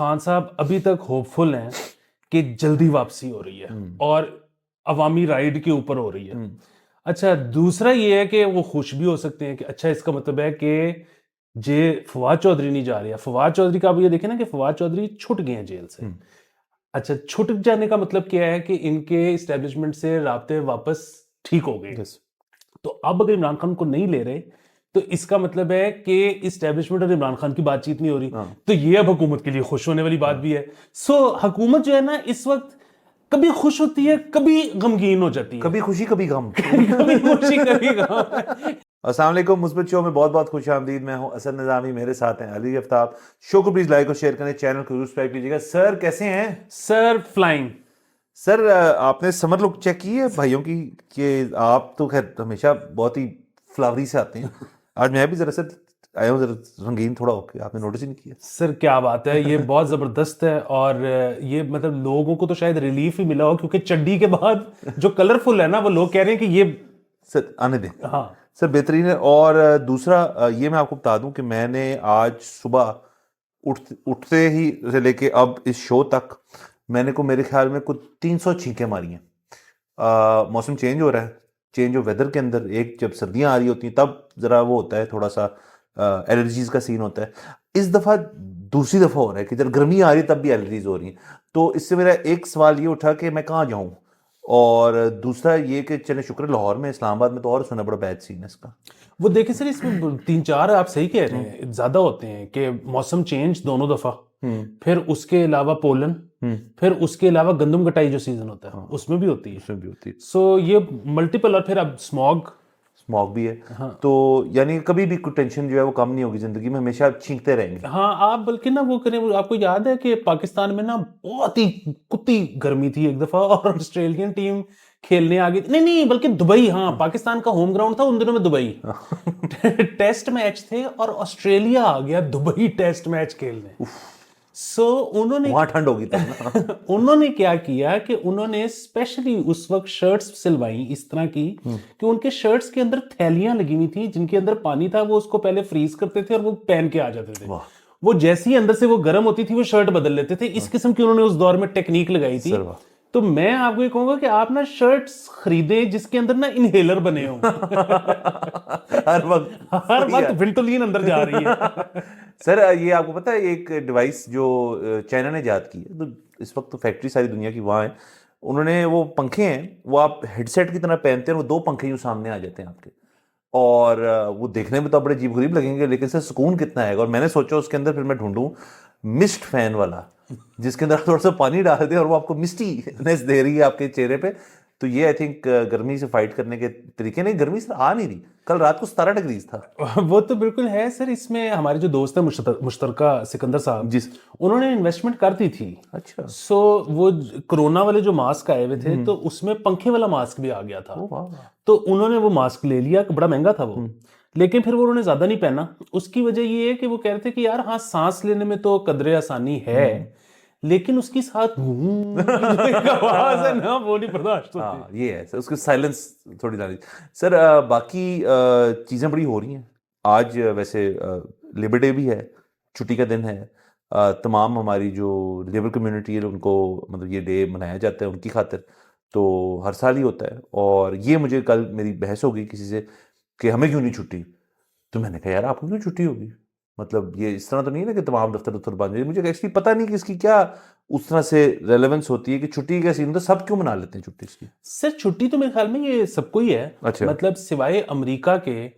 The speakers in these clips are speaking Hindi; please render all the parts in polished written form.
खान साहब अभी तक होपफुल हैं कि जल्दी वापसी हो रही है और अवामी राइड के ऊपर हो रही है। अच्छा, दूसरा ये है कि वो खुश भी हो सकते हैं कि अच्छा, इसका मतलब है कि जे फवाद चौधरी नहीं जा रही है। फवाद चौधरी का अब ये देखें ना कि फवाद चौधरी छूट गए हैं जेल से। अच्छा, छूट जाने का मतलब क्या है कि इनके इस्टेब्लिशमेंट से राब्ते वापस ठीक हो गए। तो अब अगर इमरान खान को नहीं ले रहे तो इसका मतलब है कि इस्टेब्लिशमेंट और इमरान खान की बातचीत नहीं हो रही। तो ये अब हुकूमत के लिए खुश होने वाली बात भी है। सो हुकूमत जो है ना इस वक्त कभी खुश होती है, कभी गमगीन हो जाती है, कभी खुशी कभी गम। कभी खुशी कभी गम। अस्सलाम वालेकुम, मुस्बित शो में बहुत बहुत खुश आमदीद। मैं हूं असद निज़ामी, मेरे साथ हैं अली आफ्ताब। शो को प्लीज लाइक और शेयर करें, चैनल को सब्सक्राइब कीजिएगा। सर कैसे हैं? Sir flying. सर आपने समर लुक चेक की है भाइयों की? कि आप तो खैर हमेशा बहुत ही फ्लावरी से आते हैं। आज मैं भी जरा से आया हूँ जरा रंगीन थोड़ा होके, आपने नोटिस ही नहीं किया? सर क्या बात है, ये बहुत जबरदस्त है। और ये मतलब लोगों को तो शायद रिलीफ ही मिला हो क्योंकि चड्डी के बाद जो कलरफुल है ना वो लोग कह रहे हैं कि ये सर आने दें। हाँ सर बेहतरीन है। और दूसरा ये मैं आपको बता दूं कि मैंने आज सुबह उठते ही से लेके अब इस शो तक मैंने को मेरे ख्याल में कुछ 300 छींकें मारी हैं। मौसम चेंज हो रहा है, चेंज ऑफ वेदर के अंदर एक जब सर्दियां आ रही होती हैं तब जरा वो होता है, थोड़ा सा एलर्जीज का सीन होता है। इस दफा दूसरी दफा हो रहा है कि जब गर्मी आ रही है तब भी एलर्जीज हो रही हैं। तो इससे मेरा एक सवाल ये उठा कि मैं कहाँ जाऊँ, और दूसरा ये कि चले शुक्र लाहौर में, इस्लामाबाद में तो और सुना बड़ा बैड सीन है इसका। वो देखे सर, इसमें 3-4 आप सही कह रहे हैं, ज्यादा होते हैं कि मौसम चेंज दोनों दफा, फिर उसके अलावा पोलन, फिर उसके अलावा गंदम कटाई जो सीजन होता है उसमें भी होती है। उसमें भी होती है। सो ये मल्टीपल, और फिर अब स्मॉग भी है। तो यानी कभी भी कोई टेंशन जो है वो कम नहीं होगी जिंदगी में, हमेशा आप छींकते रहेंगे। हाँ, आप बल्कि ना वो करें, आपको याद है कि पाकिस्तान में ना बहुत ही कुत्ती गर्मी थी एक दफा और ऑस्ट्रेलियन टीम खेलने आ गई। नहीं नहीं, बल्कि दुबई, हाँ पाकिस्तान का होम ग्राउंड था उन दिनों में दुबई। टेस्ट मैच थे और ऑस्ट्रेलिया आ गया दुबई टेस्ट मैच खेलने। सो उन्होंने वहां ठंड होगी तब ना। उन्होंने क्या किया कि उन्होंने स्पेशली उस वक्त शर्ट्स सिलवाई इस तरह की कि उनके शर्ट्स के अंदर थैलियां लगी हुई थी जिनके अंदर पानी था। वो उसको पहले फ्रीज करते थे और वो पहन के आ जाते थे। वो जैसे ही अंदर से वो गर्म होती थी वो शर्ट बदल लेते थे। इस किस्म की उन्होंने उस दौर में टेक्निक लगाई थी। तो मैं आपको ये कहूंगा कि आप ना शर्ट्स खरीदें जिसके अंदर ना इनहेलर बने हो। हर वक्त विंटोलिन अंदर जा रही है। सर ये आपको पता है एक डिवाइस जो चाइना ने इजाद की है, तो इस वक्त तो फैक्ट्री सारी दुनिया की वहाँ है। उन्होंने वो पंखे हैं, वो आप हेडसेट की तरह पहनते हैं, वो 2 पंखे यूँ सामने आ जाते हैं आपके, और वो देखने में तो बड़े अजीब गरीब लगेंगे लेकिन सर सुकून कितना है। और मैंने सोचा उसके अंदर फिर मैं ढूंढूं मिस्ट फैन वाला जिसके अंदर थोड़ा सा पानी डाल दे और वो आपको मिस्टीनेस दे रही है आपके चेहरे पे। तो ये आई थिंक गर्मी से फाइट करने के तरीके। नहीं, गर्मी से आ नहीं रही, कल रात को 17 डिग्री था। वो तो बिल्कुल है सर। इसमें हमारे जो दोस्त है मुश्तरका सिकंदर साहब, जिस उन्होंने इन्वेस्टमेंट कर दी थी। अच्छा। सो वो कोरोना वाले जो मास्क आए हुए थे तो उसमें पंखे वाला मास्क भी आ गया था। तो उन्होंने वो मास्क ले लिया, बड़ा महंगा था वो, लेकिन फिर वो उन्होंने ज्यादा नहीं पहना। उसकी वजह ये है कि वो कह रहे थे कि यार हाँ, सांस लेने में तो कदरे आसानी है लेकिन उसकी साथ आवाज है ना वो नहीं बर्दाश्त होती। हाँ ये है सर, उसकी साइलेंस थोड़ी डाली। सर बाकी चीज़ें बड़ी हो रही हैं। आज वैसे लेबर डे भी है, छुट्टी का दिन है। तमाम हमारी जो लेबर कम्युनिटी है उनको मतलब ये डे मनाया जाता है उनकी खातिर, तो हर साल ही होता है। और ये मुझे कल मेरी बहस हो गई किसी से कि हमें क्यों नहीं छुट्टी। तो मैंने कहा यार आपको क्यों छुट्टी होगी, मतलब ये इस तरह तो नहीं है ना कि तमाम दफ्तर बंद है। मुझे एक्चुअली पता नहीं कि इसकी क्या उस तरह से रेलेवेंस होती है कि छुट्टी का सीन तो सब क्यों मना लेते हैं छुट्टी इसकी। सर छुट्टी तो मेरे ख्याल में ये सबको ही है। अच्छा। मतलब सिवाय अमेरिका के,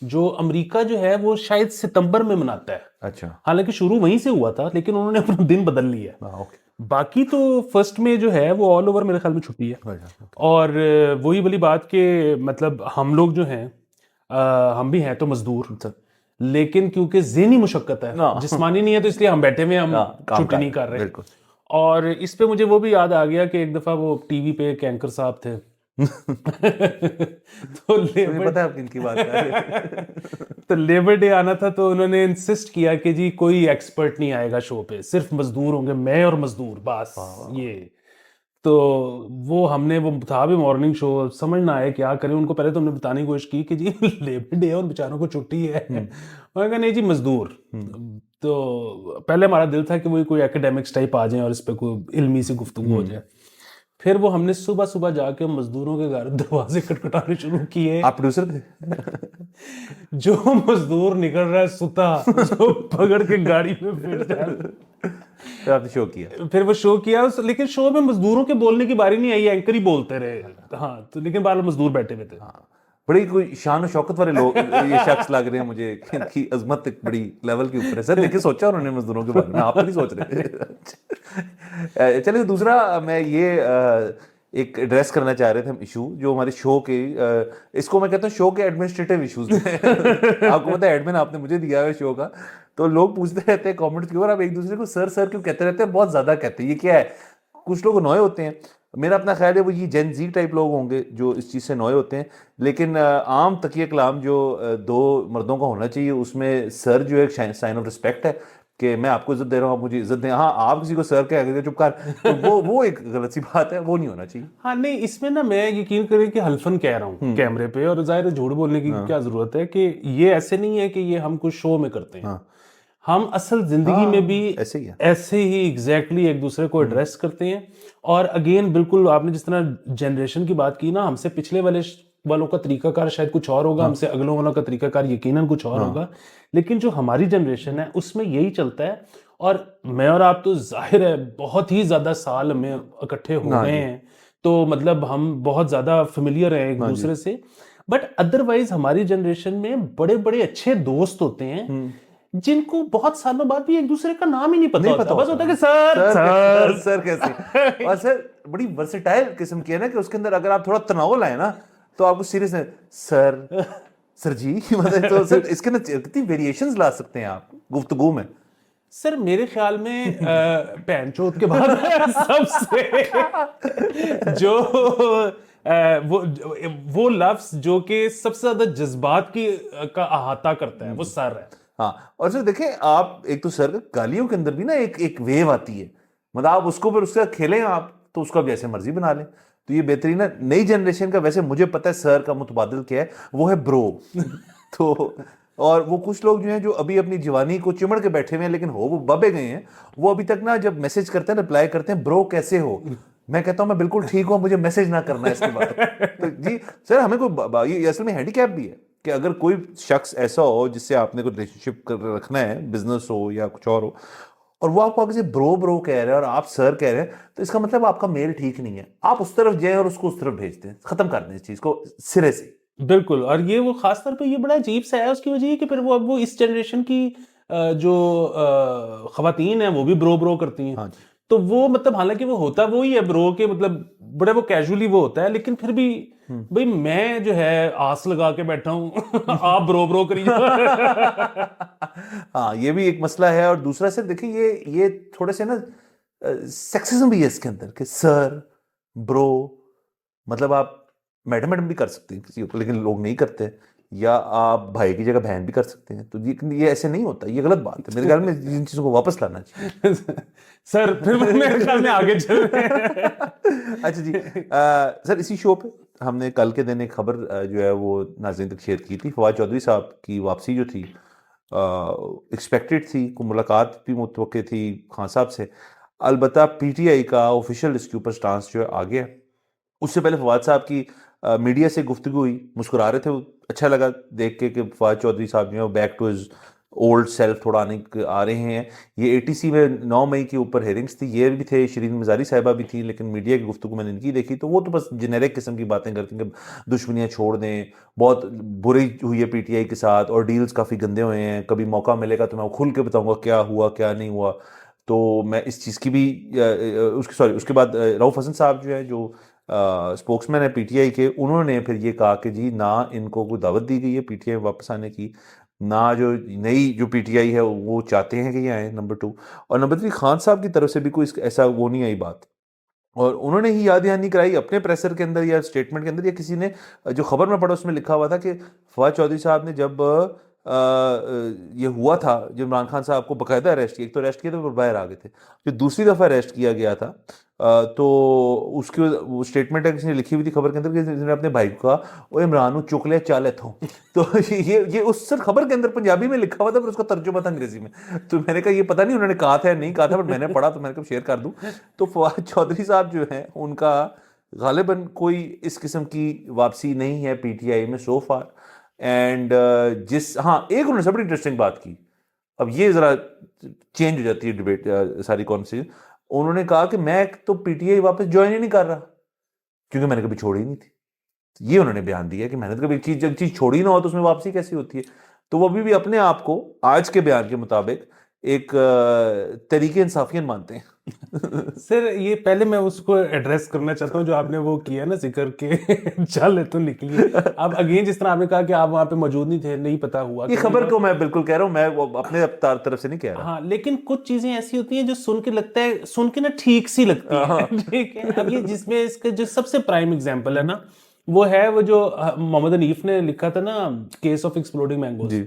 जो अमेरिका जो है वो शायद सितंबर में मनाता है। अच्छा। हालांकि शुरू वहीं से हुआ था लेकिन उन्होंने अपना दिन बदल लिया है। बाकी तो फर्स्ट में जो है वो ऑल ओवर मेरे ख्याल में छुट्टी है। और वही वाली बात के मतलब हम लोग जो हैं हम भी हैं तो मजदूर, लेकिन क्योंकि ज़हनी मुशक्कत है, जिस्मानी नहीं है, तो इसलिए हम बैठे हुए हम छुट्टी नहीं कर रहे। और इस पे मुझे वो भी याद आ गया कि एक दफा वो टीवी पे एक एंकर साहब थे तो पता है आप किनकी बात कर रहे हैं। तो लेबर डे आना था तो उन्होंने इंसिस्ट किया कि जी कोई एक्सपर्ट नहीं आएगा शो पे, सिर्फ मजदूर होंगे, मैं और मजदूर बस। ये तो वो हमने, वो था भी मॉर्निंग शो, समझ ना आए क्या करें उनको। पहले तो हमने बताने की कोशिश की कि जी लेबर डे और बेचारों को छुट्टी है। उन्होंने कहा नहीं जी मजदूर, तो पहले हमारा दिल था कि वो कोई एकेडमिक्स टाइप आ जाए और इस पे कोई इल्मी सी गुफ्तगू हो जाए। फिर वो हमने सुबह सुबह जाके मजदूरों के घर दरवाजे खटखटाने शुरू किए। आप प्रोड्यूसर थे? जो मजदूर निकल रहा है सुता, जो पकड़ के गाड़ी में फिर जाए। फिर आपने शो किया? फिर वो शो किया लेकिन शो में मजदूरों के बोलने की बारी नहीं आई, एंकर ही बोलते रहे। हाँ, तो लेकिन बाहर मजदूर बैठे हुए थे। हाँ, बड़ी कोई शान और शौकत वाले लोग ये शख्स लग रहे हैं मुझे, इनकी अजमत एक बड़ी लेवल के ऊपर है। सर देखिए, सोचा उन्होंने मजदूरों के बारे में, आप तो नहीं सोच रहे। चलिए, दूसरा मैं ये एक एड्रेस करना चाह रहे थे हम इशू जो हमारे शो के, इसको मैं कहता हूँ शो के एडमिनिस्ट्रेटिव इश्यूज। आपको पता है एडमिन आपने मुझे दिया है शो का, तो लोग पूछते रहते हैं कमेंट्स के ऊपर, आप एक दूसरे को सर सर क्यों कहते रहते हैं, बहुत ज्यादा कहते हैं, ये क्या है? कुछ लोग नए होते हैं, मेरा अपना ख्याल है वो ये जेन जी टाइप लोग होंगे जो इस चीज़ से नए होते हैं। लेकिन आम तकिया कलाम जो दो मर्दों का होना चाहिए, उसमें सर जो एक साइन ऑफ रिस्पेक्ट है कि मैं आपको इज्जत दे रहा हूँ, आप मुझे इज्जत दें। हाँ, आप किसी को सर कह के चुप कर, तो वो एक गलत सी बात है, वो नहीं होना चाहिए। हाँ नहीं, इसमें ना मैं यकीन करें कि हल्फन कह रहा हूँ कैमरे पे, और जाहिर है झूठ बोलने की क्या जरूरत है कि ये ऐसे नहीं है कि ये हम कुछ शो में करते हैं। हम असल जिंदगी में भी ऐसे ही एग्जैक्टली एक दूसरे को एड्रेस करते हैं। और अगेन बिल्कुल आपने जिस तरह जनरेशन की बात की ना, हमसे पिछले वालों का तरीकाकार शायद कुछ और होगा, हमसे अगलों वालों का तरीकाकार यकीनन कुछ और होगा, लेकिन जो हमारी जनरेशन है उसमें यही चलता है। और मैं और आप तो जाहिर है बहुत ही ज्यादा साल में इकट्ठे हो गए हैं, तो मतलब हम बहुत ज्यादा फेमिलियर हैं एक दूसरे से। बट अदरवाइज हमारी जनरेशन में बड़े बड़े अच्छे दोस्त होते हैं जिनको बहुत सालों बाद भी एक दूसरे का नाम ही नहीं पता होता। बस होता है कि सर कैसे। और सर बड़ी वर्सेटाइल किस्म की है ना, कि उसके अंदर अगर आप थोड़ा तनाव लाए ना तो आपको सीरियस है, सर जी, मतलब तो सर इसके अंदर कितनी वेरिएशंस ला सकते हैं आप गुफ्तगू में। सर मेरे ख्याल में पैंचोत के बाद सबसे जो वो लफ्ज जो कि सबसे ज्यादा जज्बात की का अहाता करता है वो सर है। हाँ, और सर देखें आप, एक तो सर गालियों के अंदर भी ना एक वेव आती है, मतलब आप उसको फिर उसका खेलें आप तो उसको आप जैसे मर्जी बना लें, तो ये बेहतरीन है। नई जनरेशन का वैसे मुझे पता है सर का मुतबादिल क्या है, वो है ब्रो। तो और वो कुछ लोग जो हैं जो अभी अपनी जवानी को चिमड़ के बैठे हुए हैं, लेकिन हो वो बबे गए हैं, वो अभी तक ना जब मैसेज करते हैं रिप्लाई करते हैं, ब्रो कैसे हो, मैं कहता हूं मैं बिल्कुल ठीक हूं, मुझे मैसेज ना करना है इसके बाद। तो जी सर, हमें कोई ये असल में हैंडीकैप भी है कि अगर कोई शख्स ऐसा हो जिससे आपने कोई रिलेशनशिप रखना है, बिजनेस हो या कुछ और हो, और वो आपको आगे से ब्रो कह रहे हैं और आप सर कह रहे हैं, तो इसका मतलब आपका मेल ठीक नहीं है। आप उस तरफ जाएं और उसको उस तरफ भेज दें, खत्म कर दें इस चीज को सिरे से। बिल्कुल। और ये वो खास तौर पे ये बड़ा अजीब सा है, उसकी वजह ये कि फिर वो इस जनरेशन की जो खवातीन है वो भी ब्रो करती हैं। हाँ, तो वो मतलब हालांकि वो होता वो ही है ब्रो के, मतलब बड़े वो कैजुअली वो होता है, लेकिन फिर भी भाई मैं जो है आस लगा के बैठा हूं आप ब्रो करिए। हाँ, ये भी एक मसला है। और दूसरा सर देखिए, ये थोड़े से ना सेक्सिज्म भी है इसके अंदर, कि सर ब्रो, मतलब आप मैडम भी कर सकते हैं किसी को, लेकिन लोग नहीं करते, या आप भाई की जगह बहन भी कर सकते हैं, तो ये ऐसे नहीं होता, ये गलत बात है। मेरे ख्याल में इन चीजों को वापस लाना चाहिए। सर फिर मेरे ख्याल में आगे चल रहे हैं। अच्छा जी, सर इसी शो पे हमने कल के दिन एक खबर जो है वो नाज़रीन तक शेयर की थी। फवाद चौधरी साहब की वापसी जो थी एक्सपेक्टेड थी, को मुलाकात भी मुतवक्के थी खान साहब से। अलबत्ता पीटीआई का ऑफिशियल इसके ऊपर स्टांस जो है आ गया। उससे पहले फवाद साहब की मीडिया से गुफ्तगू हुई, मुस्कुरा रहे थे वो, अच्छा लगा देख के कि फवाद चौधरी साहब जो है back to his old self थोड़ा आ रहे हैं। ये एटीसी में 9 मई के ऊपर हेयरिंग्स थी, ये भी थे, शरीन मजारी साहिबा भी थी, लेकिन मीडिया की गुफ्तगू मैंने इनकी देखी तो वो तो बस जेनेरिक किस्म की बातें करती हैं कि दुश्मनियाँ छोड़ दें, बहुत बुरी हुई है पीटीआई के साथ, और डील्स काफ़ी गंदे हुए हैं, कभी मौका मिलेगा तो मैं खुल के बताऊँगा क्या हुआ क्या नहीं हुआ। तो मैं इस चीज़ की भी उसके बाद रऊफ हसन साहब जो है, जो स्पोक्समैन है पीटीआई के, उन्होंने फिर ये कहा कि जी ना इनको कोई दावत दी गई है पीटीआई में वापस आने की, ना जो नई जो पीटीआई है वो चाहते हैं कि ये आए, नंबर 2। और नंबर 3, खान साहब की तरफ से भी कोई ऐसा वो नहीं आई बात, और उन्होंने ही याद दहानी कराई अपने प्रेसर के अंदर या स्टेटमेंट के अंदर, या किसी ने जो खबर में पढ़ा उसमें लिखा हुआ था कि फवाद चौधरी साहब ने जब ये हुआ था, जब इमरान खान साहब को बकायदा अरेस्ट किया, एक तो अरेस्ट किया था, फिर बाहर आ गए थे, जो दूसरी दफ़ा अरेस्ट किया गया था, तो उसकी वो स्टेटमेंट है, किसी ने लिखी हुई थी खबर के अंदर कि जिन्होंने अपने भाई को कहा ओ इमरान चुक ले चाले थो। तो ये उस सर खबर के अंदर पंजाबी में लिखा हुआ था, पर उसका तर्जुमा था अंग्रेजी में। तो मैंने कहा ये पता नहीं उन्होंने कहा था या नहीं कहा था, बट मैंने पढ़ा तो मैंने कहा शेयर कर दूं। तो फवाद चौधरी साहब जो हैं उनका गालिबन कोई इस किस्म की वापसी नहीं है पीटीआई में सो फार। एंड हाँ, एक उन्होंने सब बड़ी इंटरेस्टिंग बात की, अब ये जरा चेंज हो जाती है डिबेट सारी कॉन्वर्सेशन। उन्होंने कहा कि मैं तो पीटीआई वापस ज्वाइन ही नहीं कर रहा क्योंकि मैंने कभी छोड़ी नहीं थी। ये उन्होंने बयान दिया कि मैंने तो कभी चीज छोड़ी ना हो तो उसमें वापसी कैसी होती है। तो वो अभी भी अपने आप को आज के बयान के मुताबिक एक तरीके इंसाफियन मानते हैं। सर ये पहले मैं उसको एड्रेस करना चाहता हूँ जो आपने वो किया ना जिक्र के चल तो निकली। अब अगेन जिस तरह आपने कहा कि आप वहां पे मौजूद नहीं थे, नहीं पता हुआ, ये खबर को मैं बिल्कुल कह रहा हूँ, मैं वो अपने तरफ से नहीं कह रहा। हाँ, लेकिन कुछ चीजें ऐसी होती हैं जो सुन के लगता है, सुन के ना ठीक सी लगती है। ठीक है, अब ये जिसमें इसका जो सबसे प्राइम एग्जांपल है ना, वो है वो जो मोहम्मद हनीफ ने लिखा था ना, केस ऑफ एक्सप्लोडिंग मैंगोज।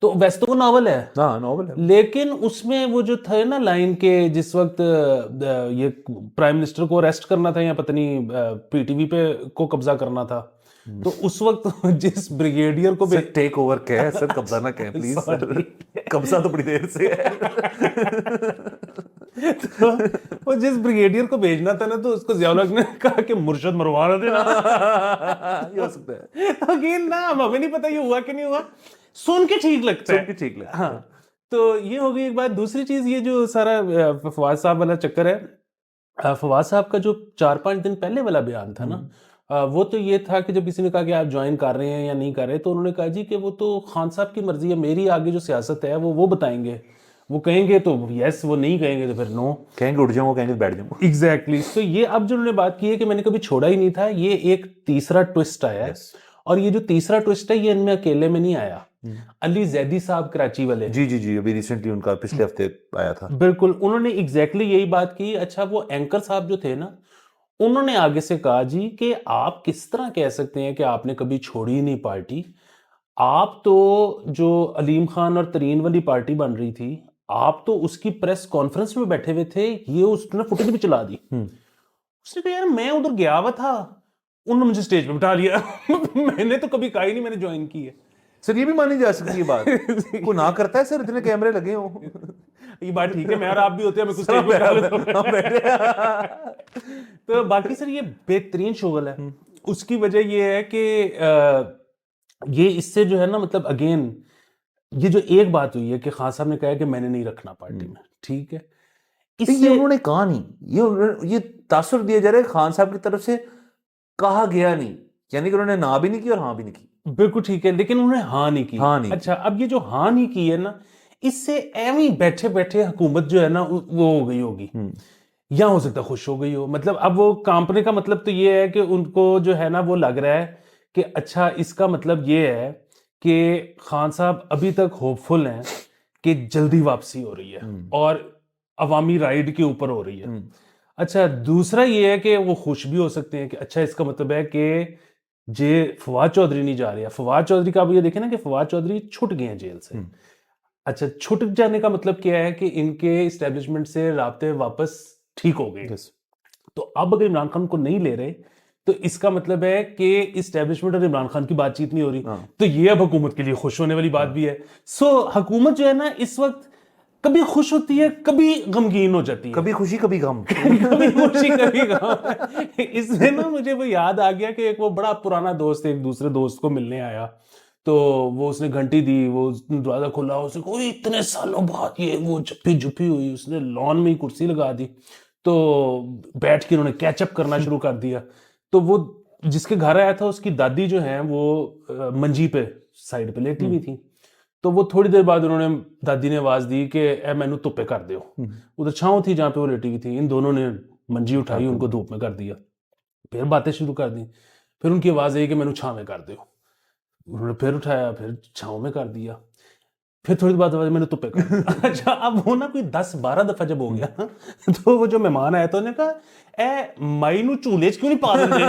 तो वैसे तो वो नॉवल है, हाँ नॉवल है, लेकिन उसमें वो जो थे ना लाइन के, जिस वक्त ये प्राइम मिनिस्टर को अरेस्ट करना था या पता नहीं पीटीवी पे को कब्जा करना था, तो उस वक्त जिस ब्रिगेडियर को सर टेक ओवर कह सर, कब्जा ना कह प्लीज सर, कब्जा तो बड़ी देर से है। तो वो जिस ब्रिगेडियर को भेजना था ना, तो उसको ज़ियाउल हक ने कहा कि मुर्शद मरवा देना। ये हो सकता है, अगेन ना हमें नहीं पता ये हुआ कि नहीं हुआ, सुन के ठीक लगता है, सुन के ठीक लगता है। हाँ, तो ये हो गई एक बात। दूसरी चीज ये जो सारा फवाद साहब वाला चक्कर है, फवाद साहब का जो 4-5 दिन पहले वाला बयान था ना, वो तो ये था कि जब किसी ने कहा कि आप ज्वाइन कर रहे हैं या नहीं कर रहे, तो उन्होंने कहा जी कि वो तो खान साहब की मर्जी है, मेरी आगे जो सियासत है वो बताएंगे, वो कहेंगे तो यस, वो नहीं कहेंगे तो फिर नो, कहेंगे उठ जाऊंगा, कहेंगे बैठ जाऊंगा। एग्जैक्टली। तो ये अब जो उन्होंने बात की है कि मैंने कभी छोड़ा ही नहीं था, ये एक तीसरा ट्विस्ट आया है। और ये जो तीसरा ट्विस्ट है ये इनमें अकेले में नहीं आया, अली जैदी साहब कराची वाले, जी अभी रिसेंटली उनका पिछले हफ्ते आया था, बिल्कुल उन्होंने एग्जैक्टली यही बात की। अच्छा, वो एंकर साहब जो थे ना, उन्होंने आगे से कहा जी कि आप किस तरह कह सकते हैं कि आपने कभी छोड़ी ही नहीं पार्टी, आप तो जो अलीम खान और तरीन वाली पार्टी बन रही थी, आप तो उसकी प्रेस कॉन्फ्रेंस में बैठे हुए थे, ये उसने फुटेज भी चला दी। उसने कहा यार मैं उधर गया हुआ था, उन्होंने मुझे स्टेज पे बिठा लिया। मैंने तो कभी कहा ही नहीं मैंने ज्वाइन की है। सर ये भी मानी जा सकती है बात, को ना करता है सर, इतने कैमरे लगे हो। ये बात ठीक है, मैं और आप भी होते हैं, मैं कुछ स्टेज पे बिठा लेता हूं। तो बाकी सर ये बेहतरीन शोगल है। उसकी वजह ये है कि ये इससे जो है ना, मतलब अगेन ये जो एक बात हुई है कि खान साहब ने कहा कि मैंने नहीं रखना पार्टी में, ठीक है, ये उन्होंने कहा नहीं, ये तासुर दिया जा रहा है खान साहब की तरफ से, कहा गया नहीं, यानी कि उन्होंने ना भी नहीं की और हाँ भी नहीं की। बिल्कुल ठीक है, लेकिन उन्होंने हाँ नहीं की। हाँ नहीं अच्छा, अब ये जो हाँ नहीं की है ना, इससे एवं बैठे बैठे हुकूमत जो है ना वो हो गई होगी, या हो सकता है खुश हो गई हो। मतलब अब वो कांपने का मतलब तो ये है कि उनको जो है ना वो लग रहा है कि अच्छा इसका मतलब ये है कि खान साहब अभी तक होपफुल हैं कि जल्दी वापसी हो रही है और अवामी राइड के ऊपर हो रही है। अच्छा, दूसरा ये है कि वो खुश भी हो सकते हैं कि अच्छा इसका मतलब है कि जे फवाद चौधरी नहीं जा रहे हैं। फवाद चौधरी का अब ये देखें ना कि फवाद चौधरी छूट गए हैं जेल से। अच्छा, छूट जाने का मतलब क्या है कि इनके इस्टेब्लिशमेंट से राब्ते वापस ठीक हो गए। तो अब अगर इमरान खान को नहीं ले रहे तो इसका मतलब है कि इस्टेब्लिशमेंट और इमरान खान की बातचीत नहीं हो रही, तो ये अब हुकूमत के लिए खुश होने वाली बात भी है। सो हुकूमत जो है ना इस वक्त कभी खुश होती है, कभी गमगीन हो जाती है, कभी खुशी कभी गम। कभी खुशी कभी गम। इसलिए ना मुझे वो याद आ गया कि एक वो बड़ा पुराना दोस्त एक दूसरे दोस्त को मिलने आया, तो वो उसने घंटी दी, वो दरवाजा खुला, उसने कोई इतने सालों बाद ये वो जप्पी जुप्पी हुई, उसने लॉन में ही कुर्सी लगा दी, तो बैठ के उन्होंने कैचअप करना शुरू कर दिया। तो वो जिसके घर आया था उसकी दादी जो है वो मंजी पे साइड पे लेटी हुई थी। तो वो थोड़ी देर बाद उन्होंने दादी ने आवाज दी कि ए मैनू धुप्पे कर दो। उधर छांव थी जहाँ पे वो लेटी हुई थी, इन दोनों ने मंजी उठाई, उनको धूप में कर दिया, फिर बातें शुरू कर दी। फिर उनकी आवाज आई कि मैनू छांव में कर दो, उन्होंने फिर उठाया, फिर छांव में कर दिया, फिर थोड़ी देर बाद मैंने धुप्पे कर दिया। अच्छा, अब वो ना कोई 10-12 दफा जब हो गया तो वो जो मेहमान आया तो उन्होंने कहा ए माई नू झूले च क्यों नहीं पा देंगे।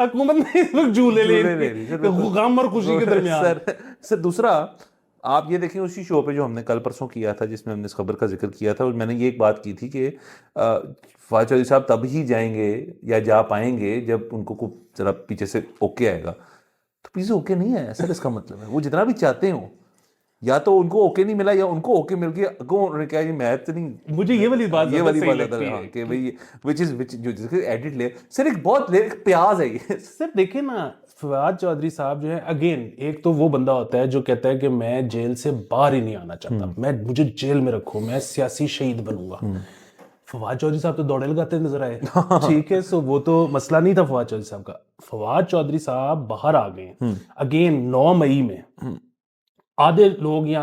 हुकूमत ने इस वक्त झूले ले रही है गम और खुशी के दरमियान। सर दूसरा आप ये देखें उसी शो पे जो हमने कल परसों किया था जिसमें हमने इस खबर का जिक्र किया था और मैंने ये एक बात की थी कि फवाद चौधरी साहब तब ही जाएंगे या जा पाएंगे जब उनको को जरा पीछे से ओके आएगा। तो पीछे ओके नहीं आया सर, इसका मतलब है वो जितना भी चाहते हो या तो उनको ओके नहीं मिला या उनको ओके मिल गया, उन्होंने कहा ये मैं तो नहीं। मुझे ये वाली बात लगती है कि भाई विच जो जिसके एडिट ले सर एक बहुत एक प्याज है ये। सर देखे ना फवाद चौधरी साहब जो है अगेन एक तो वो बंदा होता है जो कहता है कि मैं जेल से बाहर ही नहीं आना चाहता, मैं मुझे जेल में रखो, मैं सियासी शहीद बनूंगा। फवाद चौधरी साहब तो दौड़े लगाते नजर आए, ठीक है, सो वो तो मसला नहीं था फवाद चौधरी साहब का। फवाद चौधरी साहब बाहर आ गए अगेन 9 मई में। आधे लोग या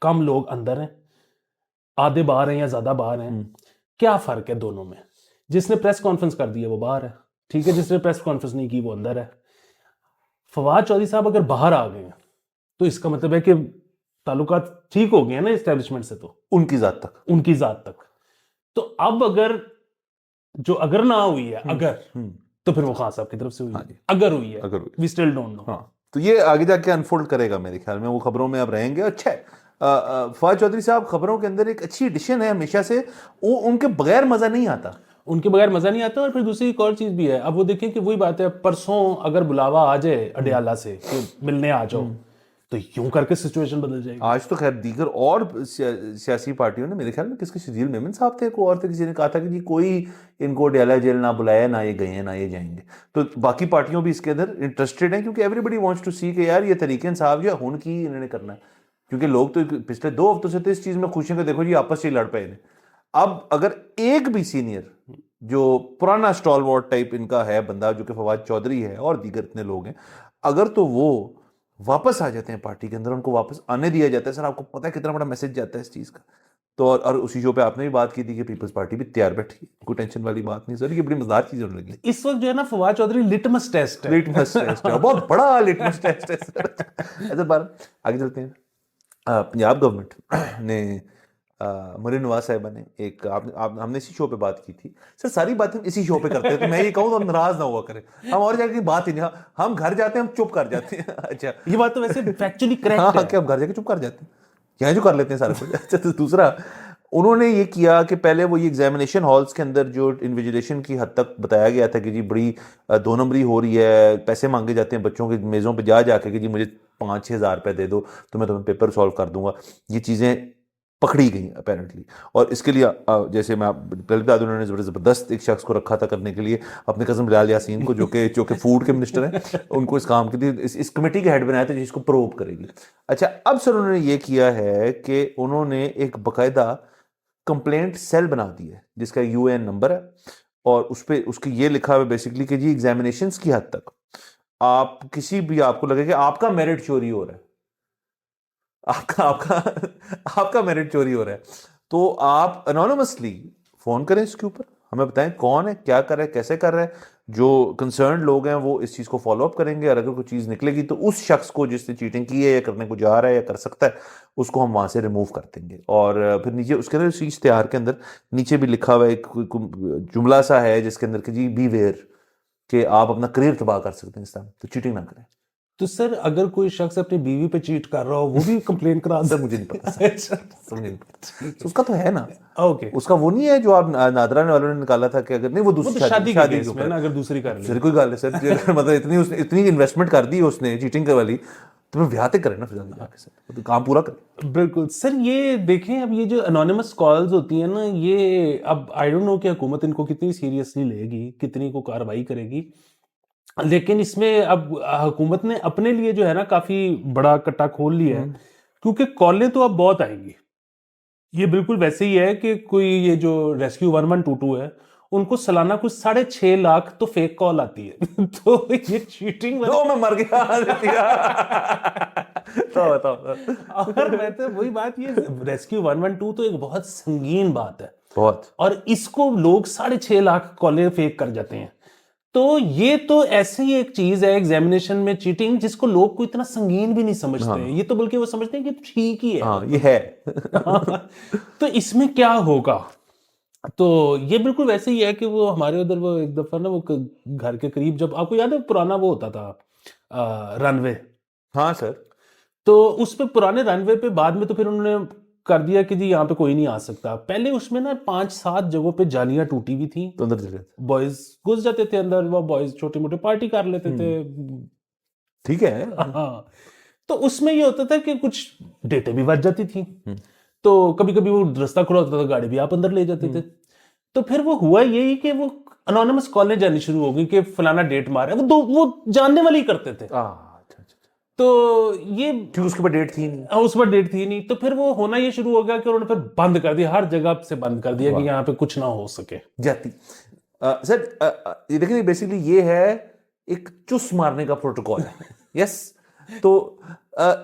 कम लोग अंदर हैं, आधे बाहर हैं या ज्यादा बाहर हैं। क्या फर्क है दोनों में? जिसने प्रेस कॉन्फ्रेंस कर दी है वो बाहर है, ठीक है, जिसने प्रेस कॉन्फ्रेंस नहीं की वो अंदर है। फवाद चौधरी साहब अगर बाहर आ गए तो इसका मतलब है कि ताल्लुकात ठीक हो गए हैं ना एस्टेब्लिशमेंट से, तो उनकी जात तक। तो अब अगर ना हुई है तो फिर वो खान साहब की तरफ से हुई है। अगर हुई है वी स्टिल डोंट नो। तो ये आगे जाके अनफोल्ड करेगा मेरे ख्याल में, वो खबरों में अब रहेंगे। अच्छा फवाद चौधरी साहब खबरों के अंदर एक अच्छी एडिशन है हमेशा से, वो उनके बगैर मजा नहीं आता। और फिर दूसरी एक और चीज भी है, अब वो देखें कि वही बात है, परसों अगर बुलावा आ जाए अडयाला से कि मिलने आ जाओ तो यूं करके सिचुएशन बदल जाएगी। आज तो खैर दीगर और सियासी पार्टियों ने, मेरे ख्याल में किसके शजील मेमन साहब थे को और थे, किसी ने कहा था कि जी कोई इनको अडयाला जेल ना बुलाया, ना ये गए हैं ना ये जाएंगे। तो बाकी पार्टियों भी इसके अंदर इंटरेस्टेड हैं क्योंकि एवरीबडी वांट्स टू सी कि यार ये तरीके इंसाफ जो है हुन की इन्होंने करना है, क्योंकि लोग तो पिछले 2 हफ्तों से तो इस चीज में खुश हैं कि देखो जी आपस में लड़ पे हैं। अब अगर एक भी सीनियर जो पुराना स्टॉलवॉर्ट टाइप इनका है बंदा जो कि फवाद चौधरी है और दीगर इतने लोग हैं, अगर तो वो वापस आ जाते हैं पार्टी के अंदर, उनको वापस आने दिया जाता है, सर आपको पता है कितना बड़ा मैसेज जाता है इस चीज का। तो और उसी शो पे आपने भी बात की थी कि पीपल्स पार्टी भी तैयार बैठी है, कोई टेंशन वाली बात नहीं सर, ये बड़ी मजेदार चीज होने लगी इस वक्त जो है ना। फवाद चौधरी लिटमस टेस्ट है, बहुत बड़ा लिटमस टेस्ट है सर। अच्छा बार आगे चलते हैं। पंजाब गवर्नमेंट ने मरीन नवाज साहिबा ने एक हमने इसी शो पे बात की थी सर, सारी बातें हम इसी शो पे करते हैं, तो मैं ये कहूँ तो हम नाराज ना हुआ करें, हम और जाके बात ही नहीं, हम घर जाते हैं हम चुप कर जाते हैं। अच्छा ये बात तो वैसे फैक्चुअली करेक्ट है कि हम घर जाके चुप कर जाते हैं, यहाँ जो कर लेते हैं सारा कुछ। अच्छा तो दूसरा उन्होंने ये किया कि पहले वो ये एग्जामिनेशन हॉल्स के अंदर जो इन्विजिलेशन की हद तक बताया गया था कि जी बड़ी 2 नंबरी हो रही है, पैसे मांगे जाते हैं बच्चों की मेज़ों पे जा जाके कि जी मुझे 5-6 हज़ार रुपये दे दो तो मैं तुम्हें पेपर सॉल्व कर दूंगा, ये चीज़ें पकड़ी गई अपेरेंटली। और इसके लिए जैसे मैं पहले बता दूं, उन्होंने ज़बरदस्त एक शख्स को रखा था करने के लिए, अपने कज़म बिलाल यासीन को जो कि फूड के मिनिस्टर हैं, उनको इस काम के लिए इस कमेटी के हेड बनाया था जिसको प्रोब करेगी। अच्छा अब सर उन्होंने ये किया है कि उन्होंने एक बाकायदा कंप्लेंट सेल बना दी है जिसका यूएएन नंबर है और उस पर उसकी ये लिखा हुआ बेसिकली कि जी एग्जामिनेशंस की हद तक आप किसी भी आपको लगे कि आपका मेरिट चोरी हो रहा है, आपका मेरिट चोरी हो रहा है, तो आप एनोनिमसली फोन करें इसके ऊपर, हमें बताएं कौन है, क्या कर रहा है, कैसे कर रहा है। जो कंसर्न लोग हैं वो इस चीज़ को फॉलो अप करेंगे और अगर कोई चीज़ निकलेगी तो उस शख्स को जिसने चीटिंग की है या करने को जा रहा है या कर सकता है उसको हम वहाँ से रिमूव कर देंगे। और फिर नीचे उसके अंदर इस इश्तिहार के अंदर नीचे भी लिखा हुआ एक जुमला सा है जिसके अंदर कि जी बी वेयर कि आप अपना करियर तबाह कर सकते हैं इस टाइम, तो चीटिंग ना करें। तो सर अगर कोई शख्स अपनी बीवी पे चीट कर रहा हो वो भी कंप्लेन करा सर मुझे नहीं पता तो उसका तो है ना, ओके उसका वो नहीं है जो आप नादरा ने वालों ने निकाला था कि अगर नहीं वो दूसरी शादी के केस में ना अगर दूसरी कर ले, सर कोई गल है सर, मतलब इतनी इन्वेस्टमेंट कर दी उसने चीटिंग कर वाली, तो मैं ब्याह करे ना फिर जाके सर, तो काम पूरा कर। बिल्कुल सर। ये देखें अब ये जो एनोनिमस कॉल्स होती हैं ना, ये अब आई डोंट नो कि हुकूमत इनको कितनी सीरियसली लेगी, कितनी को कार्रवाई करेगी, लेकिन इसमें अब हुकूमत ने अपने लिए जो है ना काफी बड़ा कट्टा खोल लिया है, क्योंकि कॉलें तो अब बहुत आएंगी। ये बिल्कुल वैसे ही है कि कोई ये जो रेस्क्यू 1122 है उनको सालाना कुछ 6.5 लाख तो फेक कॉल आती है। तो ये चीटिंग मैं मर गया और मैं तो वही बात, ये रेस्क्यू 112 तो एक बहुत संगीन बात है बहुत, और इसको लोग 6.5 लाख कॉलें फेक कर जाते हैं। तो ये तो ऐसी ही एक चीज है एग्जामिनेशन में चीटिंग जिसको लोग को इतना संगीन भी नहीं समझते हैं। ये तो बल्कि वो समझते हैं कि ठीक ही है। ये है। तो इसमें क्या होगा तो ये बिल्कुल वैसे ही है कि वो हमारे उधर वो एक दफा ना वो घर के करीब, जब आपको याद है पुराना वो होता था रनवे, हाँ सर। तो उस पे पुराने रनवे पे बाद में तो फिर उन्होंने कर दिया कि जी यहाँ पे कोई नहीं आ सकता। पहले उसमें ना 5-7 जगहों पे जालियां टूटी हुई थी, तो अंदर चले गए। बॉयज घुस जाते थे अंदर, वो बॉयज छोटे मोटे पार्टी कर लेते थे। ठीक है। हाँ, तो उसमें ये होता था कि कुछ डेटें भी बच जाती थी, हम्म। तो कभी कभी वो रास्ता खुला होता था, गाड़ी भी आप अंदर ले जाते थे। तो फिर वो हुआ यही कि वो अनोनिमस कॉलेज जानी शुरू हो गई कि फलाना डेट मारा, वो जानने वाले ही करते थे। अच्छा। तो ये क्योंकि उसके बाद डेट थी नहीं। उस पर डेट थी नहीं, तो फिर वो होना ये शुरू हो गया कि उन्होंने फिर बंद कर दिया, हर जगह से बंद कर दिया कि यहाँ पे कुछ ना हो सके जाती। सर ये देखिए बेसिकली ये है एक चुस मारने का प्रोटोकॉल है। यस। तो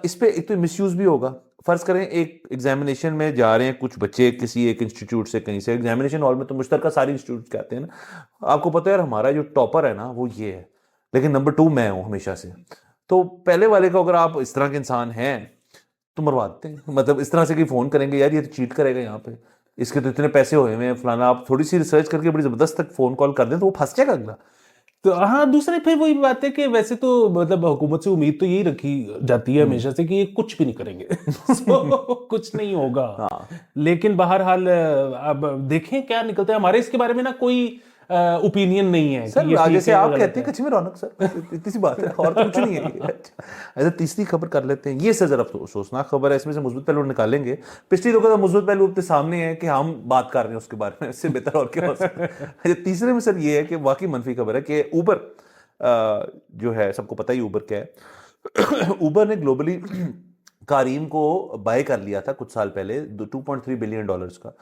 इस पे एक तो मिसयूज भी होगा। फर्ज करें एक एग्जामिनेशन में जा रहे हैं कुछ बच्चे किसी एक इंस्टीट्यूट से, कहीं से एग्जामिनेशन हॉल में तो मुश्तरका सारे इंस्टीट्यूट के आते हैं ना। आपको पता है यार हमारा जो टॉपर है ना वो ये है, लेकिन नंबर 2 मैं हूं हमेशा से। तो पहले वाले को अगर आप इस तरह के इंसान हैं तो मरवा देते हैं। मतलब इस तरह से कि फोन करेंगे यार ये तो चीट करेगा यहाँ पे, इसके तो इतने पैसे हुए हैं फलाना, आप थोड़ी सी रिसर्च करके बड़ी जबरदस्त तक फोन कॉल कर दें तो वो फंस जाएगा अगला। तो हाँ, दूसरे फिर वही बात है कि वैसे तो मतलब हुकूमत से उम्मीद तो यही रखी जाती है हमेशा से कि ये कुछ भी नहीं करेंगे। So, कुछ नहीं होगा। हाँ। लेकिन बहरहाल अब देखें क्या निकलता है। हमारे इसके बारे में ना कोई ओपिनियन नहीं है सर कि ये ठीक जैसे है या आप गलत कहते हैं है। कच्ची में रौनक सर, इतनी सी बात है और तो कुछ नहीं है ये। ऐसा तीसरी खबर कर लेते हैं, ये सर जरा सोचना खबर है, इसमें से मुस्बत पहलू निकालेंगे। पिछली दो का मुस्बत पहलू अपने सामने है कि हम बात कर रहे हैं उसके बारे में, इससे बेहतर और क्या हो सकता है। अच्छा, तीसरे में सर ये है कि वाकई मनफी खबर है कि ऊबर जो है सबको पता ही ऊबर क्या है। ऊबर ने ग्लोबली कारीम को बाय कर लिया था कुछ साल पहले 2.3 बिलियन डॉलर्स का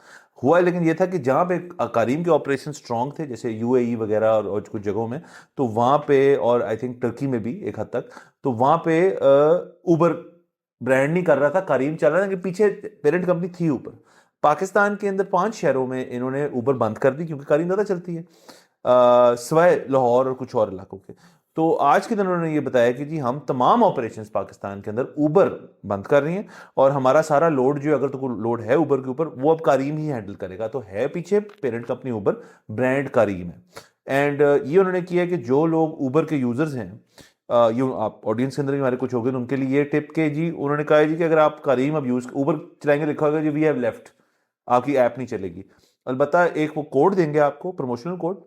हुआ। लेकिन ये था कि जहाँ पे कारीम के ऑपरेशन स्ट्रांग थे जैसे यूएई वगैरह और कुछ जगहों में, तो वहाँ पे और आई थिंक टर्की में भी एक हद तक, तो वहाँ पे ऊबर ब्रांड नहीं कर रहा था, कारीम चल रहा था कि पीछे पेरेंट कंपनी थी ऊबर। पाकिस्तान के अंदर 5 शहरों में इन्होंने ऊबर बंद कर दी क्योंकि कारीम ज़्यादा चलती है, सिवाय लाहौर और कुछ और इलाकों के। तो आज के दिन उन्होंने ये बताया कि जी हम तमाम ऑपरेशंस पाकिस्तान के अंदर ऊबर बंद कर रही हैं और हमारा सारा लोड जो अगर तो कोई लोड है ऊबर के ऊपर वो अब कारीम ही हैंडल करेगा। तो है पीछे पेरेंट कंपनी ऊबर, ब्रांड कारीम है। एंड ये उन्होंने किया कि जो लोग ऊबर के यूजर्स हैं, ये आप ऑडियंस के अंदर भी हमारे कुछ हो गए तो उनके लिए ये टिप के जी उन्होंने कहा है जी कि अगर आप कारीम अब यूज ऊबर चलाएंगे लिखा होगा जी वी हैव लेफ्ट, आपकी ऐप नहीं चलेगी। अलबत्ता एक वो कोड देंगे आपको, प्रमोशनल कोड,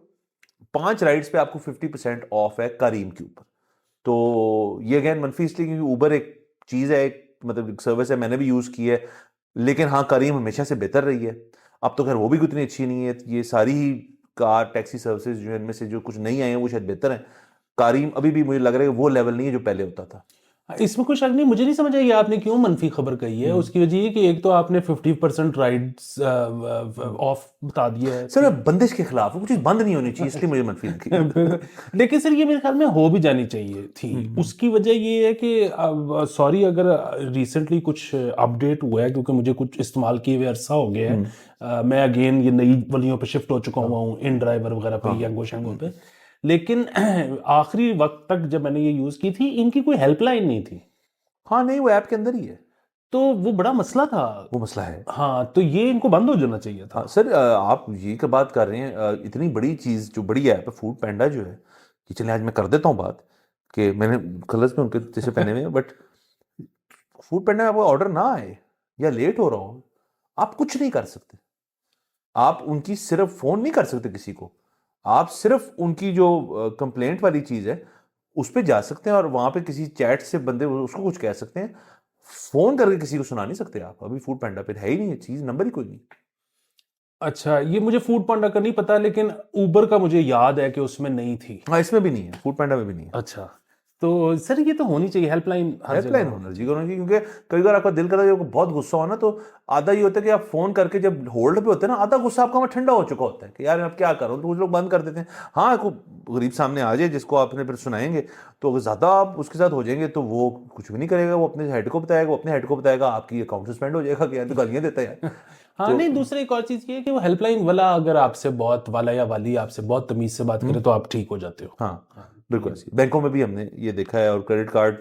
5 राइड्स पे आपको 50% ऑफ है कारीम के ऊपर। तो ये अगेन मनफी इसलिए क्योंकि ऊबर एक चीज़ है, एक मतलब एक सर्विस है, मैंने भी यूज़ की है, लेकिन हाँ कारीम हमेशा से बेहतर रही है। अब तो खैर वो भी उतनी अच्छी नहीं है, ये सारी ही कार टैक्सी सर्विसेज जो है इनमें से जो कुछ नहीं आई हैं वो शायद बेहतर है। कारीम अभी भी मुझे लग रहा है कि वो लेवल नहीं है जो पहले होता था। इसमें कोई शक नहीं, मुझे नहीं समझ आई आपने क्यों मनफी खबर कही है। उसकी वजह ये कि एक तो आपने 50% राइड्स ऑफ बता दिया है। सर मैं बंदिश के खिलाफ हूँ, कुछ चीज़ बंद नहीं होनी चाहिए इसलिए मुझे मनफी लगी। लेकिन सर ये मेरे ख्याल में हो भी जानी चाहिए थी। उसकी वजह ये है कि सॉरी अगर रिसेंटली कुछ अपडेट हुआ है क्योंकि मुझे कुछ इस्तेमाल किए हुए अरसा हो गया है। मैं अगेन ये नई वालियों पे शिफ्ट हो चुका हुआ हूँ, इन ड्राइवर वगैरह पे, यंगो शंगो पे। लेकिन आखिरी वक्त तक जब मैंने ये यूज की थी इनकी कोई हेल्पलाइन नहीं थी। हाँ नहीं वो ऐप के अंदर ही है, तो वो बड़ा मसला था। वो मसला है। हाँ, तो ये इनको बंद हो जाना चाहिए था। हाँ सर आप ये का बात कर रहे हैं, इतनी बड़ी चीज़ जो बड़ी ऐप है फूड पैंडा जो है, कि चलिए आज मैं कर देता हूँ बात कि मैंने कलर्स में उनके जैसे पहने हुए हैं, बट फूड पैंडा में आपका ऑर्डर ना आए या लेट हो रहा हो, आप कुछ नहीं कर सकते। आप उनकी सिर्फ फ़ोन नहीं कर सकते किसी को, आप सिर्फ उनकी जो कंप्लेंट वाली चीज़ है उस पर जा सकते हैं और वहाँ पे किसी चैट से बंदे उसको कुछ कह सकते हैं। फ़ोन करके किसी को सुना नहीं सकते आप। अभी फूड पैंडा पे है ही नहीं है चीज़, नंबर ही कोई नहीं। अच्छा, ये मुझे फूड पांडा का नहीं पता, लेकिन उबर का मुझे याद है कि उसमें नहीं थी। हाँ इसमें भी नहीं है, फूड पैंडा में भी नहीं है। अच्छा, तो सर ये तो होनी चाहिए हेल्पलाइन हर हेल्पलाइन जगह। होना चाहिए होना चाहिए, क्योंकि कई बार आपका दिल करता है जब बहुत गुस्सा हो ना, तो आधा ये होता है कि आप फोन करके जब होल्ड पे होते हैं ना, आधा गुस्सा आपका वहाँ ठंडा हो चुका होता है कि यार मैं अब क्या करूँ, तो कुछ लोग बंद कर देते हैं। हाँ कोई गरीब सामने आ जाए जिसको आपने फिर सुनाएंगे, तो अगर ज़्यादा आप उसके साथ हो जाएंगे तो वो कुछ भी नहीं करेगा, वो अपने हेड को बताएगा, वो अपने हेड को बताएगा, आपकी अकाउंट सस्पेंड हो जाएगा कि यार तो गालियाँ देता है यार। हाँ नहीं, दूसरी एक और चीज ये है कि वो हेल्पलाइन वाला अगर आपसे बहुत वाला या वाली आपसे बहुत तमीज से बात करे तो आप ठीक हो जाते हो। हाँ बिल्कुल। बैंकों में भी हमने ये देखा है और credit card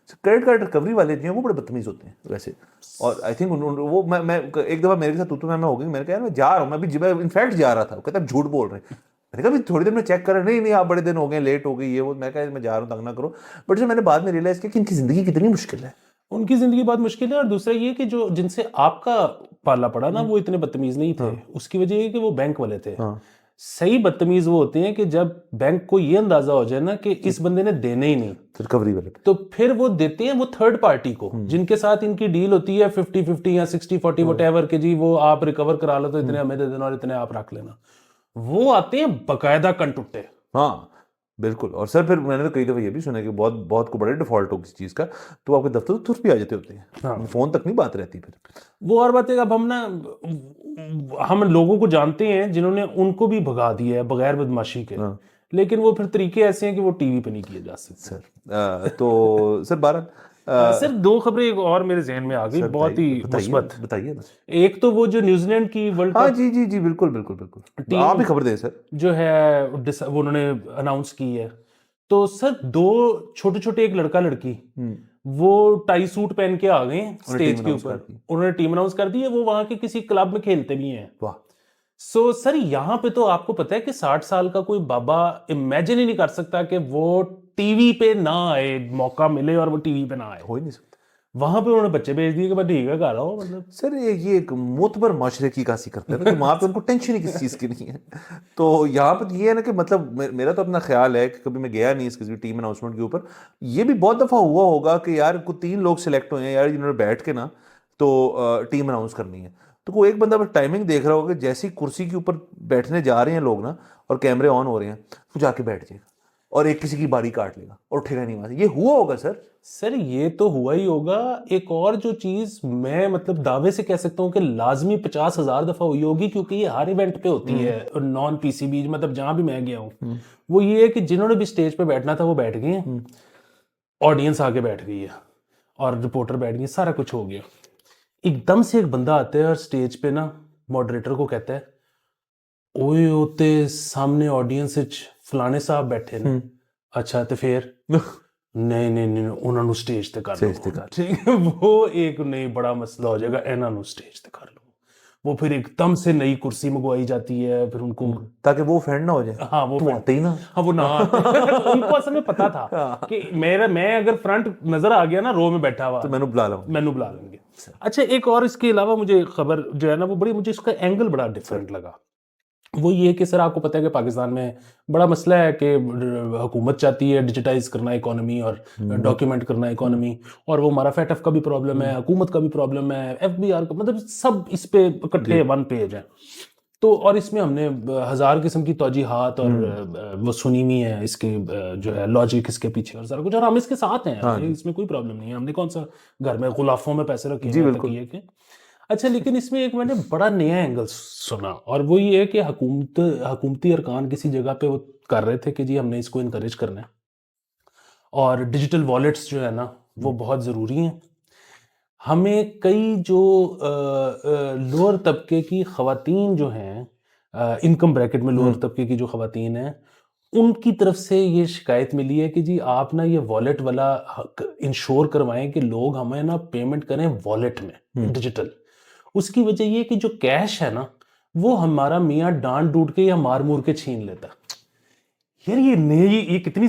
credit card recovery वाले जो हैं वो बड़े बदतमीज होते हैं वैसे, और आई थिंक वो मैं एक दफ़ा मेरे साथ तू मैं हो गई, मैंने कहा यार मैं जा रहा हूँ, मैं अभी इनफैक्ट जा रहा था, वो कहता है झूठ बोल रहे हैं। मैंने कहा थोड़ी देर में चेक कर रहे, नहीं आप बड़े दिन हो गए, लेट हो गई ये वो, मैं कहा मैं जा रहा हूँ, तंग ना करो। बट जो मैंने बाद में रियलाइज़ किया कि इनकी ज़िंदगी कितनी मुश्किल है, उनकी जिंदगी बहुत मुश्किल है। और दूसरा ये कि जो जिनसे आपका पाला पड़ा ना वो इतने बदतमीज नहीं थे, उसकी वजह ये कि वो बैंक वाले थे। सही बदतमीज वो होते हैं कि जब बैंक को ये अंदाजा हो जाए ना कि इस बंदे ने देने ही नहीं, रिकवरी वाले, तो फिर वो देते हैं वो थर्ड पार्टी को, जिनके साथ इनकी डील होती है 50-50 या 60-40 व्हाटएवर के जी वो आप रिकवर करा लो तो इतने हमें दे देना और इतने आप रख लेना। वो आते हैं बकायदा कंटुट्टे। हाँ बिल्कुल। और सर फिर मैंने तो कई दफ़ा ये भी सुना कि बहुत बहुत को बड़े डिफॉल्ट हो किसी चीज़ का तो आपके दफ्तर तो तुरंत भी आ जाते होते हैं। हाँ। फ़ोन तक नहीं बात रहती फिर। वो और बात है, अब हम लोगों को जानते हैं जिन्होंने उनको भी भगा दिया है बगैर बदमाशी के, लेकिन वो फिर तरीके ऐसे हैं कि वो टीवी पे नहीं किए जा सकते। सर तो सर 12 सर दो खबरें एक और मेरे जहन में आ गई, बहुत ही मुस्बत। बताइए ना। एक तो वो जो न्यूजीलैंड की वर्ल्ड हाँ कप जी जी जी बिल्कुल बिल्कुल बिल्कुल, आप ही खबर दें सर। जो है वो उन्होंने अनाउंस की है, तो सर दो छोटे छोटे एक लड़का लड़की वो टाई सूट पहन के आ गए स्टेज के ऊपर, उन्होंने टीम अनाउंस कर दी है, वो वहां के किसी क्लब में खेलते भी हैं। वाह। सो सर यहाँ पे तो आपको पता है कि 60 साल का कोई बाबा इमेजिन ही नहीं कर सकता कि वो टीवी पे ना आए, मौका मिले और वो टीवी पे ना आए, हो ही नहीं सकता। वहां पे उन्होंने बच्चे भेज दिए कि मैं ठीक है गा रहा हूँ। मतलब सर ये एक मोतबर माशरे की कासी करते हैं ना कि वहाँ पे उनको टेंशन ही किसी चीज़ की नहीं है। तो यहाँ पर ये है ना कि मतलब मेरा तो अपना ख्याल है कि कभी मैं गया नहीं इसकी टीम अनाउंसमेंट के ऊपर, ये भी बहुत दफ़ा हुआ होगा कि यार को 3 लोग सिलेक्ट हुए हैं यार जिन्होंने बैठ के ना तो टीम अनाउंस करनी है, तो कोई एक बंदा बस टाइमिंग देख रहा होगा कि जैसी कुर्सी के ऊपर बैठने जा रहे हैं लोग ना और कैमरे ऑन हो रहे हैं तो जाके बैठ जाएगा और एक किसी की बारी काट लेगा और उठेगा नहीं वहां से। ये हुआ होगा सर ये तो हुआ ही होगा। एक और जो चीज मैं मतलब दावे से कह सकता हूँ कि लाजमी 50,000 दफा हुई होगी, क्योंकि ये हर इवेंट पे होती है नॉन पीसीबी, मतलब जहां भी मैं गया हूँ, वो ये है कि जिन्होंने भी स्टेज पे बैठना था वो बैठ गए हैं, ऑडियंस आके बैठ गई है और रिपोर्टर बैठ गए, सारा कुछ हो गया। एकदम से एक बंदा आता है और स्टेज पे ना मॉडरेटर को कहता है, ओए होते सामने ऑडियंस विच फलाने साहब बैठे ने। अच्छा तो फिर नहीं नहीं नहीं ਉਹਨਾਂ ਨੂੰ ਸਟੇਜ ਤੇ ਕਰ ਲਓ, ठीक है, वो एक नहीं बड़ा मसला हो जाएगा, ਇਹਨਾਂ ਨੂੰ स्टेज ਤੇ कर लो। वो फिर एकदम से नई कुर्सी मंगवाई जाती है, फिर उनको ताकि वो ऑफेंड ना हो जाए। हाँ वो आते ही ना, हाँ वो ना उनको असल में पता था कि मैं अगर फ्रंट नजर आ गया ना रो में बैठा हुआ तो मैंने बुला लेंगे। अच्छा एक और इसके अलावा मुझे खबर जो है ना वो बड़ी, मुझे इसका एंगल बड़ा डिफरेंट लगा। वो ये कि सर आपको पता है कि पाकिस्तान में बड़ा मसला है कि हुकूमत चाहती है डिजिटाइज करना इकोनॉमी और डॉक्यूमेंट करना इकोनॉमी, और वो हमारा फैटफ का भी प्रॉब्लम है, हुकूमत का भी प्रॉब्लम है, एफबीआर का, मतलब सब इस पे इकट्ठे वन पेज है। तो और इसमें हमने 1000 किस्म की तौजीहात और वो सुनी हुई है इसके जो है लॉजिक इसके पीछे और सारा कुछ, और हम इसके साथ हैं, इसमें कोई प्रॉब्लम नहीं है, हमने कौन सा घर में गुलाफों में पैसे रखे हैं तकिए के। अच्छा लेकिन इसमें एक मैंने बड़ा नया एंगल सुना, और वो ये है कि हुकूमती अरकान किसी जगह पे वो कर रहे थे कि जी हमने इसको इनकरेज करना है और डिजिटल वॉलेट्स जो है ना वो बहुत ज़रूरी हैं। हमें कई जो लोअर तबके की ख़वातीन जो हैं, इनकम ब्रैकेट में लोअर तबके की जो ख़वातीन हैं, उनकी तरफ से ये शिकायत मिली है कि जी आप ना ये वॉलेट वाला इंश्योर करवाएं कि लोग हमें ना पेमेंट करें वॉलेट में डिजिटल। उसकी वजह ये कि जो कैश है ना वो हमारा मियाँ डांट डूट के या मार मूर के छीन लेता। यार ये कितनी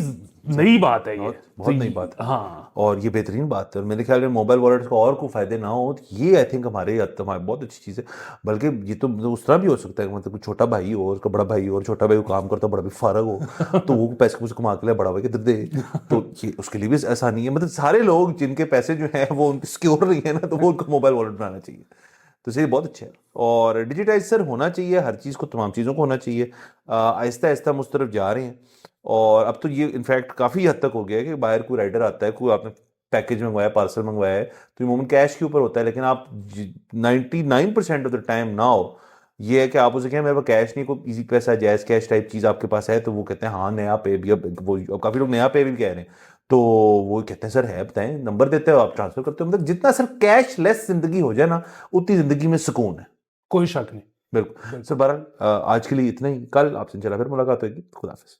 नई बात है, ये बहुत नई बात है। हाँ, और ये बेहतरीन बात है, और मेरे ख्याल में मोबाइल वॉलेट को और कोई फायदे ना हो तो ये आई थिंक हमारे बहुत अच्छी चीज़ है। बल्कि ये तो उस तरह भी हो सकता है, मतलब कोई छोटा भाई हो उसका बड़ा भाई हो और छोटा भाई को काम करता बड़ा भी फारग हो तो वो पैसे कुछ कमा के लिए बड़ा भाई के दे तो ये उसके लिए भी आसानी है। मतलब सारे लोग जिनके पैसे जो हैं वो उनकी सिक्योर नहीं है ना, तो वो उनको मोबाइल वॉलेट बनाना चाहिए। तो ये बहुत अच्छा है और डिजिटाइज सर होना चाहिए, हर चीज़ को, तमाम चीज़ों को होना चाहिए। आहिस्ता आहिस्ता हम उस तरफ जा रहे हैं और अब तो ये इनफैक्ट काफ़ी हद तक हो गया है कि बाहर कोई राइडर आता है, कोई आपने पैकेज मंगवाया, पार्सल मंगवाया है, तो ये मोमेंट कैश के ऊपर होता है, लेकिन आप 99% ऑफ द टाइम नाउ ये है कि आप उसे कहें मेरे पास कैश नहीं, कोई इजी पैसा जैज़ कैश टाइप चीज़ आपके पास है, तो वो कहते हैं हाँ नया पे भी, अब वो काफ़ी लोग नया पे भी कह रहे हैं, तो वो कहते हैं सर है बताएं, नंबर देते हो आप ट्रांसफर करते हो। मतलब जितना सर कैश लेस जिंदगी हो जाए ना उतनी जिंदगी में सुकून है, कोई शक नहीं। बिल्कुल। सर बहरहाल आज के लिए इतना ही, कल आपसे इंशाल्लाह फिर मुलाकात होगी। खुदा हाफिज़।